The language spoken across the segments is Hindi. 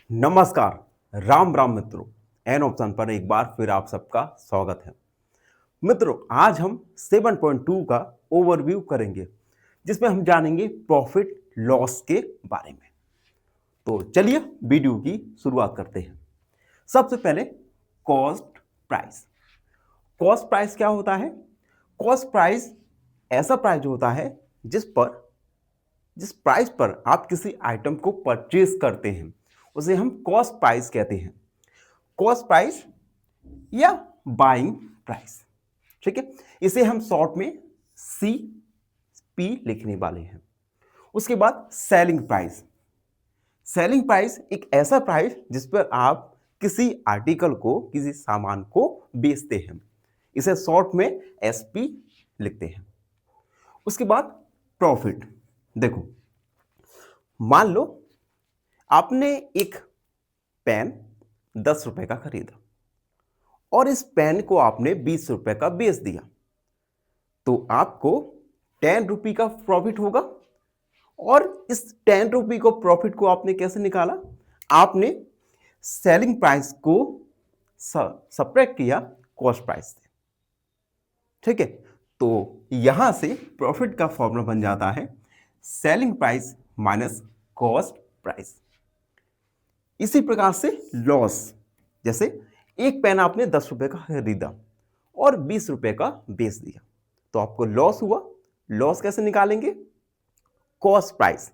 नमस्कार, राम राम मित्रों। एन ऑप्शन पर एक बार फिर आप सबका स्वागत है। मित्रों, आज हम 7.2 का ओवरव्यू करेंगे, जिसमें हम जानेंगे प्रॉफिट लॉस के बारे में। तो चलिए वीडियो की शुरुआत करते हैं। सबसे पहले कॉस्ट प्राइस। कॉस्ट प्राइस क्या होता है? कॉस्ट प्राइस ऐसा प्राइस होता है जिस प्राइस पर आप किसी आइटम को परचेज करते हैं, उसे हम कॉस्ट प्राइस कहते हैं। कॉस्ट प्राइस या बाइंग प्राइस, ठीक है। इसे हम शॉर्ट में CP लिखने वाले हैं। उसके बाद सेलिंग प्राइस। सेलिंग प्राइस एक ऐसा प्राइस जिस पर आप किसी आर्टिकल को, किसी सामान को बेचते हैं, इसे शॉर्ट में SP लिखते हैं। उसके बाद प्रॉफिट। देखो, मान लो आपने एक पेन 10 रुपए का खरीदा और इस पेन को आपने 20 रुपए का बेच दिया, तो आपको 10 रुपये का प्रॉफिट होगा। और इस 10 रुपये को प्रॉफिट को आपने कैसे निकाला? आपने सेलिंग प्राइस को सब्ट्रैक्ट किया कॉस्ट प्राइस से, ठीक है। तो यहां से प्रॉफिट का फॉर्मूला बन जाता है selling price minus cost price. इसी प्रकार से लॉस, जैसे एक पेन आपने 10 रुपए का खरीदा और 20 रुपए का बेच दिया, तो आपको लॉस हुआ। लॉस कैसे निकालेंगे? कॉस्ट प्राइस,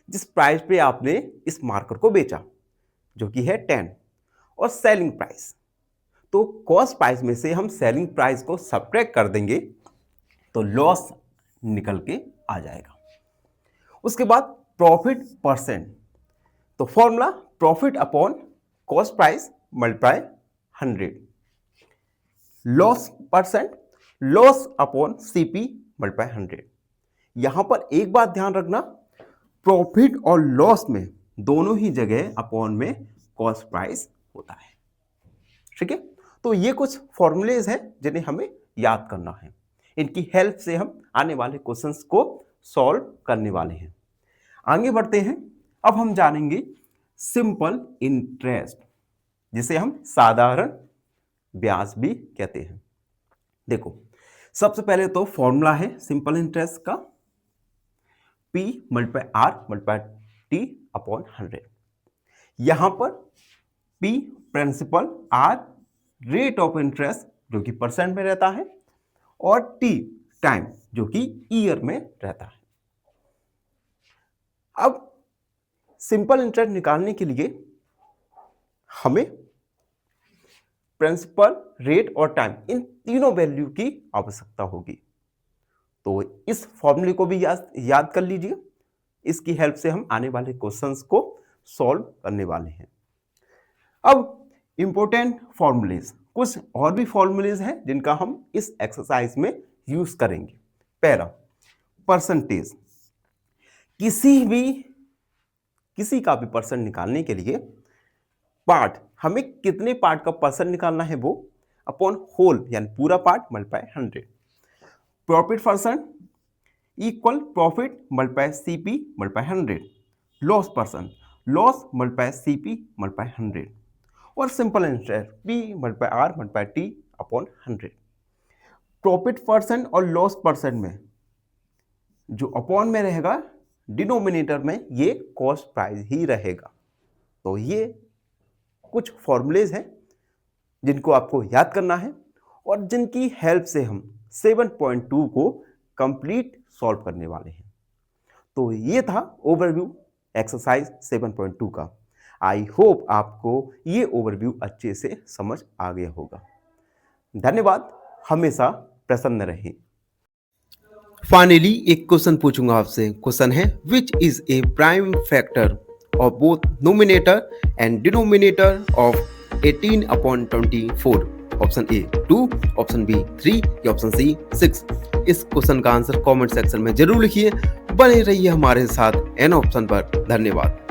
जिस प्राइस पे आपने इस मार्कर को बेचा, जो कि है 10, और सेलिंग प्राइस। तो कॉस्ट प्राइस में से हम सेलिंग प्राइस को सब्ट्रैक्ट कर देंगे तो लॉस निकल के आ जाएगा। उसके बाद प्रॉफिट परसेंट। तो formula profit upon cost price multiply 100। Loss percent, loss upon CP multiply 100। यहां पर एक बात ध्यान रखना, प्रॉफिट और लॉस में दोनों ही जगह अपॉन में कॉस्ट प्राइस होता है, ठीक है। तो ये कुछ फॉर्मूलेज हैं जिन्हें हमें याद करना है। इनकी हेल्प से हम आने वाले क्वेश्चंस को सॉल्व करने वाले हैं। आगे बढ़ते हैं। अब हम जानेंगे सिंपल इंटरेस्ट, जिसे हम साधारण ब्याज भी कहते हैं। देखो, सबसे पहले तो फॉर्मूला है सिंपल इंटरेस्ट का, P multiply R multiply T upon 100। यहां पर P principal, R rate of interest जो कि परसेंट में रहता है, और T टाइम जो कि ईयर में रहता है। अब सिंपल इंटरेस्ट निकालने के लिए हमें प्रिंसिपल, रेट और टाइम, इन तीनों वैल्यू की आवश्यकता होगी। तो इस फॉर्मूले को भी याद कर लीजिए। इसकी हेल्प से हम आने वाले क्वेश्चंस को सॉल्व करने वाले हैं। अब इंपॉर्टेंट फॉर्मूलेज, कुछ और भी फॉर्मूलेज हैं जिनका हम इस एक्सरसाइज में यूज करेंगे। पहला, परसेंटेज। किसी का भी परसेंट निकालने के लिए पार्ट, हमें कितने पार्ट का परसेंट निकालना है वो अपॉन होल, यानी पूरा part multiply 100। Profit percent equal profit multiply CP multiply 100। Loss percent, loss multiply CP multiply 100। और simple interest P multiply R multiply T upon 100। Profit percent और लॉस परसेंट में जो अपॉन में रहेगा, डिनोमिनेटर में ये कॉस्ट प्राइस ही रहेगा। तो ये कुछ फॉर्मूलेज हैं जिनको आपको याद करना है और जिनकी हेल्प से हम 7.2 को कंप्लीट सॉल्व करने वाले हैं। तो ये था ओवरव्यू एक्सरसाइज 7.2 का। आई होप आपको ये ओवरव्यू अच्छे से समझ आ गया होगा। धन्यवाद, हमेशा प्रसन्न रहें। फाइनली एक क्वेश्चन पूछूंगा आपसे। क्वेश्चन है, which is a prime factor of both numerator and denominator of 18/24? Option A 2, option B 3 या ऑप्शन सी 6। इस क्वेश्चन का आंसर कमेंट सेक्शन में जरूर लिखिए। बने रहिए हमारे साथ एन ऑप्शन पर। धन्यवाद।